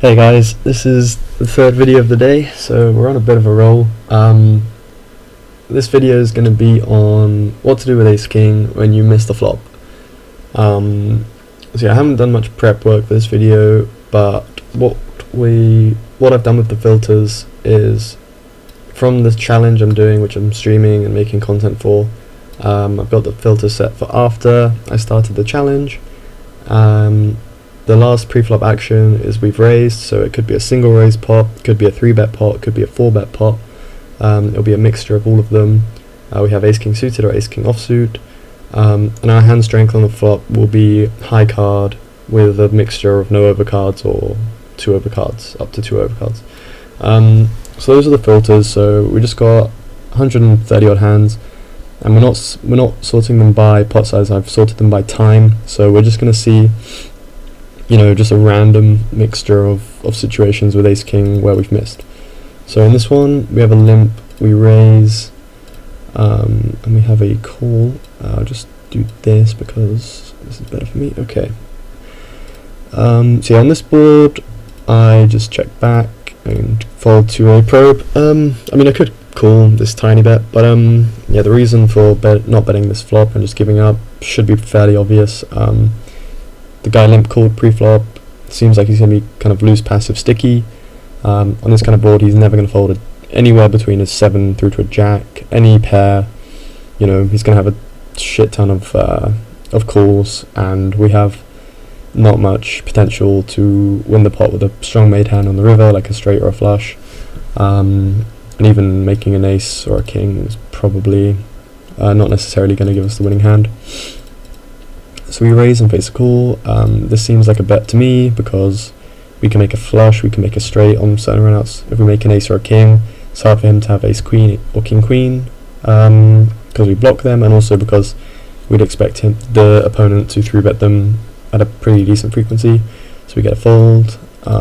Hey guys, this is the third video of the day, so we're on a bit of a roll. This video is going to be on what to do with ace king when you miss the flop. So yeah, I haven't done much prep work for this video, but what I've done with the filters is from this challenge I'm doing, which I'm streaming and making content for. I've got the filter set for after I started the challenge. The last pre-flop action is we've raised, so it could be a single raise pot, could be a 3-bet pot, could be a 4-bet pot. It'll be a mixture of all of them. We have ace king suited or ace king offsuit, and our hand strength on the flop will be high card with a mixture of no overcards or 2 overcards, up to 2 overcards. So those are the filters. So we just got 130 odd hands, and we're not sorting them by pot size. I've sorted them by time. So we're just going to see, just a random mixture of situations with ace king where we've missed. So in this one we have a limp, we raise, and we have a call. I'll just do this because this is better for me. Okay. So yeah, on this board I just check back and fold to a probe. I could call this tiny bet, but yeah, the reason for not betting this flop and just giving up should be fairly obvious. The guy limp called pre-flop. Seems like he's going to be kind of loose, passive, sticky. On this kind of board, he's never going to fold anywhere between a 7 through to a jack. Any pair, he's going to have a shit ton of calls, and we have not much potential to win the pot with a strong made hand on the river, like a straight or a flush. And even making an ace or a king is probably not necessarily going to give us the winning hand. So we raise and face a call. This seems like a bet to me because we can make a flush, we can make a straight on certain runouts. If we make an ace or a king, it's hard for him to have ace queen or king queen because we block them, and also because we'd expect the opponent to 3-bet them at a pretty decent frequency. So we get a fold. So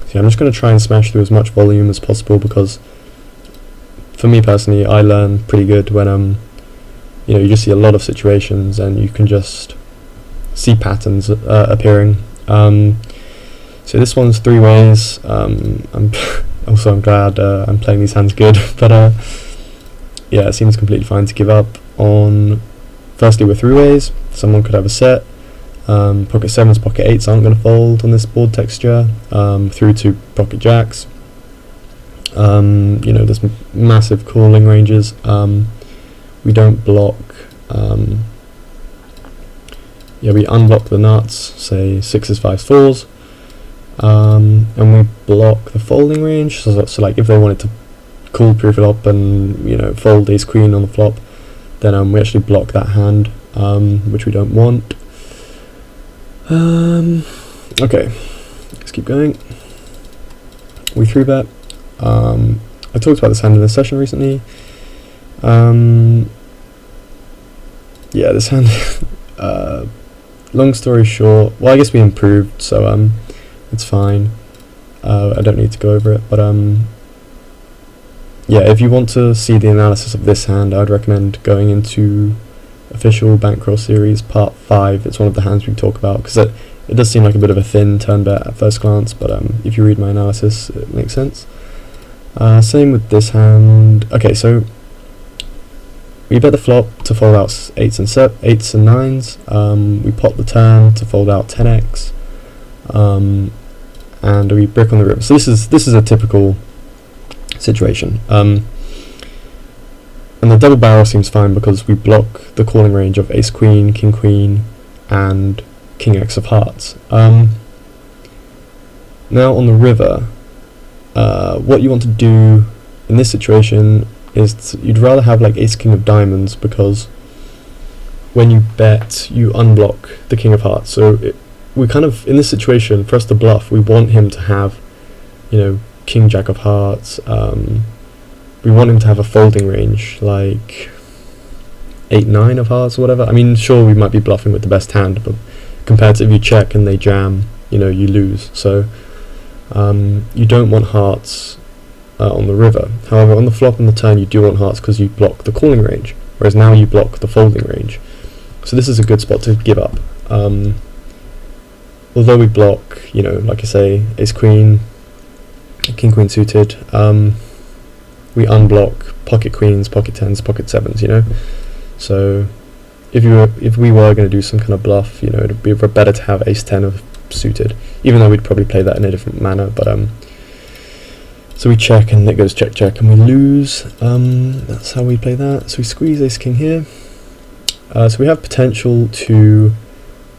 yeah, I'm just going to try and smash through as much volume as possible because for me personally, I learn pretty good when you just see a lot of situations and you can just see patterns appearing. So this one's 3 ways. I'm glad I'm playing these hands good, but yeah, it seems completely fine to give up on. Firstly, we're 3 ways. Someone could have a set. Pocket 7s, pocket 8s aren't going to fold on this board texture. Through to pocket jacks. There's massive calling ranges. We don't block, we unblock the nuts, say 6s, 5s, 4s, and we block the folding range, so like if they wanted to call pre-flop and, fold ace queen on the flop, then we actually block that hand, which we don't want. Okay, let's keep going. We 3-bet. I talked about this hand in a session recently. Yeah, this hand, long story short, well, I guess we improved, so it's fine. I don't need to go over it, but yeah, if you want to see the analysis of this hand, I'd recommend going into official Bankroll series part 5. It's one of the hands we talk about, because it does seem like a bit of a thin turn bet at first glance, but if you read my analysis, it makes sense. Same with this hand. Okay, so we bet the flop to fold out 8s and 9s. We pot the turn to fold out 10x, and we brick on the river. So this is a typical situation. And the double barrel seems fine because we block the calling range of ace queen, king queen, and king x of hearts. Now on the river, what you want to do in this situation is you'd rather have like ace king of diamonds, because when you bet you unblock the king of hearts. So we kind of, in this situation, for us to bluff, we want him to have king jack of hearts. We want him to have a folding range like 8-9 of hearts or whatever. Sure, we might be bluffing with the best hand, but compared to if you check and they jam, you lose. So you don't want hearts on the river. However, on the flop and the turn you do want hearts because you block the calling range, whereas now you block the folding range. So this is a good spot to give up. although we block, you know, like I say, ace queen, king queen suited, we unblock pocket queens, pocket tens, pocket sevens, you know. So if we were going to do some kind of bluff, you know, it'd be better to have ace 10 of suited, even though we'd probably play that in a different manner. But so we check and it goes check check and we lose. That's how we play that. So we squeeze ace king here. So we have potential to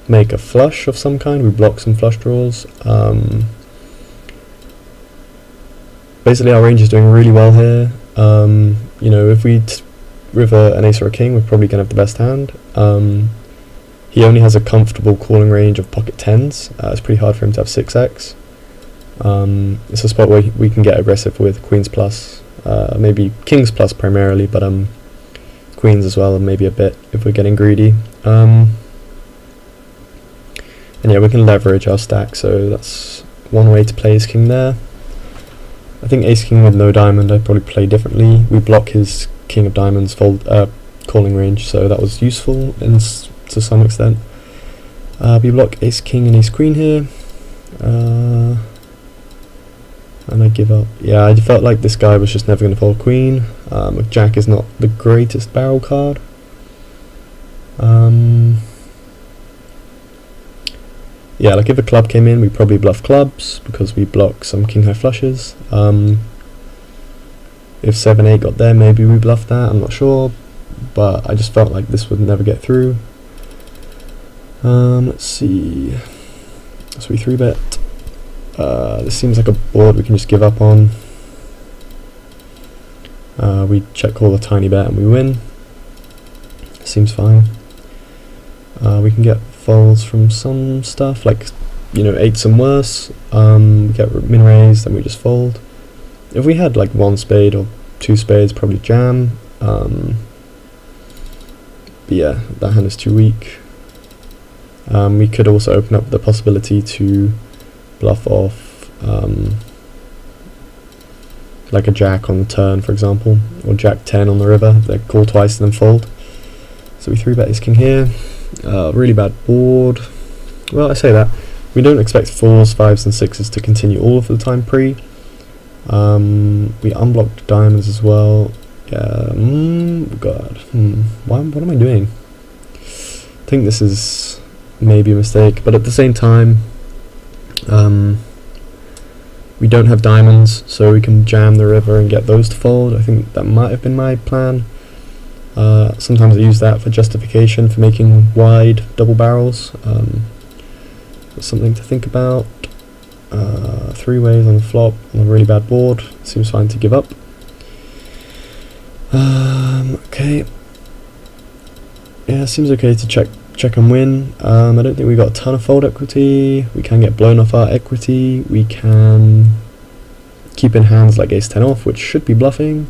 make a flush of some kind. We block some flush draws. Basically our range is doing really well here. You know, if we river an ace or a king, we're probably going to have the best hand. He only has a comfortable calling range of pocket tens. It's pretty hard for him to have 6x. It's a spot where we can get aggressive with queens plus, maybe kings plus primarily, but queens as well, and maybe a bit if we're getting greedy. And yeah, we can leverage our stack, so that's one way to play ace king there. I think ace king with no diamond I'd probably play differently. We block his king of diamonds fold calling range, so that was useful to some extent. We block ace king and ace queen here, and I give up. Yeah, I felt like this guy was just never going to fold queen. Jack is not the greatest barrel card. Yeah, like if a club came in, we probably bluff clubs because we block some king high flushes. If 7-8 got there, maybe we bluff that, I'm not sure, but I just felt like this would never get through. Let's see, so we 3-bet. This seems like a board we can just give up on. We check call a tiny bet and we win. Seems fine. We can get folds from some stuff, like, you know, 8s and worse. We get min raised and we just fold. If we had like 1 spade or 2 spades, probably jam. But yeah, that hand is too weak. We could also open up the possibility to bluff off like a jack on the turn, for example, or jack 10 on the river. They call twice and then fold. So we 3-bet ace king here. Really bad board. Well, I say that. We don't expect 4s, 5s and 6s to continue all of the time pre. We unblocked diamonds as well. Yeah, God. What am I doing? I think this is maybe a mistake, but at the same time, we don't have diamonds, so we can jam the river and get those to fold. I think that might have been my plan. Sometimes I use that for justification for making wide double barrels. That's something to think about. 3 ways on the flop on a really bad board. Seems fine to give up. Okay. Yeah, seems okay to check and win. I don't think we got a ton of fold equity. We can get blown off our equity. We can keep in hands like ace 10 off, which should be bluffing.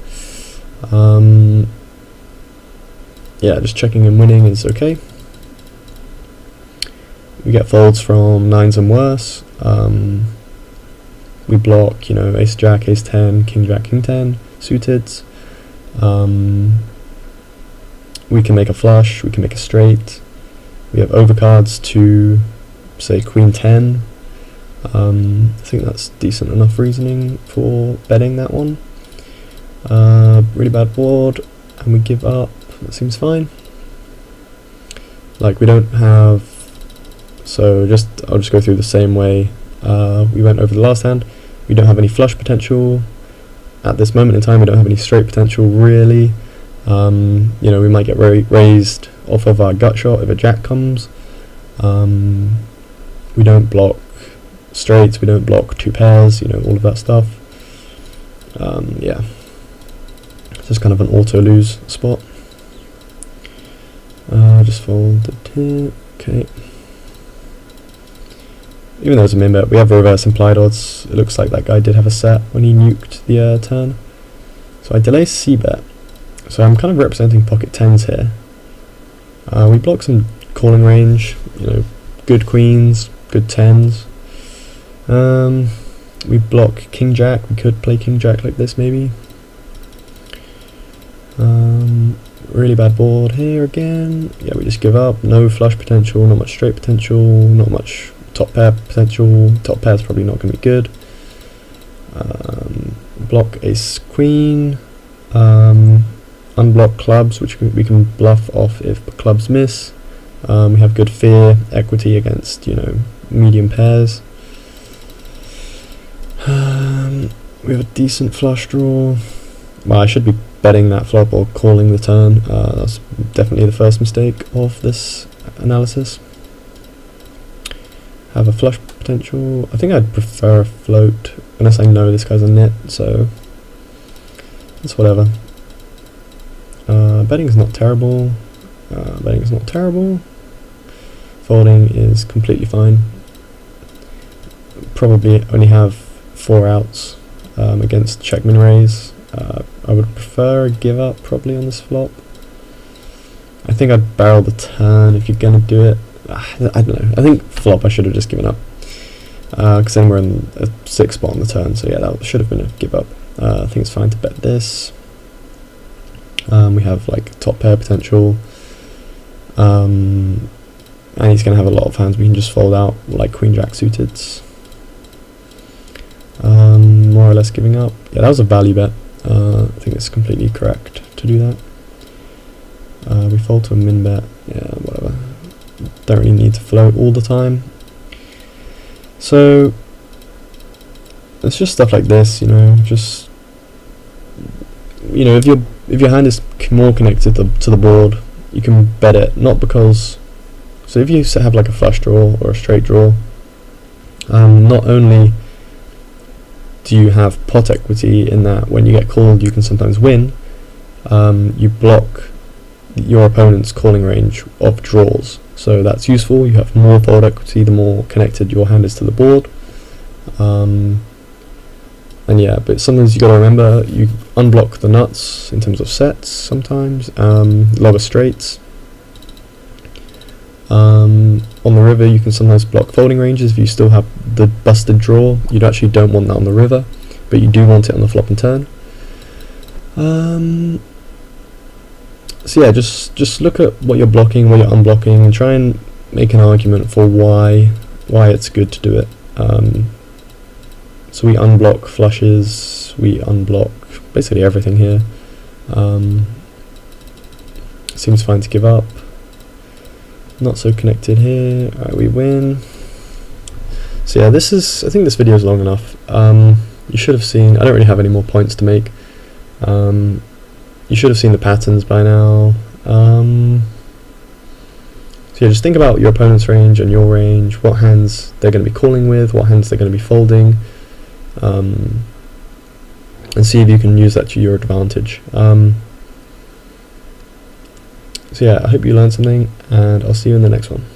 Yeah, just checking and winning is okay. We get folds from 9s and worse. We block, you know, ace jack, ace 10, king jack, king 10 suited. We can make a flush, we can make a straight. We have overcards to, say, queen 10. I think that's decent enough reasoning for betting that one. Really bad board, and we give up. That seems fine. Like, we don't have, so I'll just go through the same way we went over the last hand. We don't have any flush potential at this moment in time. We don't have any straight potential really. You know, we might get raised off of our gut shot if a jack comes. We don't block straights, we don't block 2 pairs, you know, all of that stuff. Yeah, it's just kind of an auto lose spot. Just folded here. Okay. Even though it's a min bet, we have reverse implied odds. It looks like that guy did have a set when he nuked the turn. So I delay c-bet. So I'm kind of representing pocket 10s here. We block some calling range, you know, good queens, good 10s. We block king jack. We could play king jack like this maybe. Really bad board here again. Yeah, we just give up. No flush potential, not much straight potential, not much top pair potential. Top pair is probably not going to be good. Block ace queen. Unblock clubs, which we can bluff off if clubs miss. We have good fear equity against, you know, medium pairs. We have a decent flush draw. Well, I should be betting that flop or calling the turn. That's definitely the first mistake of this analysis. Have a flush potential. I think I'd prefer a float, unless I know this guy's a nit, so it's whatever. Betting is not terrible. Folding is completely fine. Probably only have 4 outs against checkman raise. I would prefer a give up probably on this flop. I think I'd barrel the turn if you're gonna do it. I don't know. I think flop I should have just given up, because then we're in a 6 spot on the turn. So yeah, that should have been a give up. I think it's fine to bet this. We have like top pair potential, and he's going to have a lot of hands we can just fold out, like queen jack suited. More or less giving up. Yeah, that was a value bet. I think it's completely correct to do that. We fold to a min bet. Yeah, whatever. Don't really need to float all the time. So it's just stuff like this, you know. Just, you know, if your hand is more connected to the board, you can bet it, not because. So if you have like a flush draw or a straight draw, not only do you have pot equity in that when you get called you can sometimes win, you block your opponent's calling range of draws, so that's useful. You have more fold equity the more connected your hand is to the board. And yeah, but sometimes you got to remember, you unblock the nuts in terms of sets sometimes, lower straights. On the river you can sometimes block folding ranges if you still have the busted draw. You actually don't want that on the river, but you do want it on the flop and turn. So yeah, just look at what you're blocking, what you're unblocking, and try and make an argument for why it's good to do it. So we unblock flushes, we unblock basically everything here. Seems fine to give up. Not so connected here. Alright, we win. So yeah, I think this video is long enough. You should have seen, I don't really have any more points to make. You should have seen the patterns by now. So yeah, just think about your opponent's range and your range, what hands they're going to be calling with, what hands they're going to be folding, and see if you can use that to your advantage. So yeah, I hope you learned something, and I'll see you in the next one.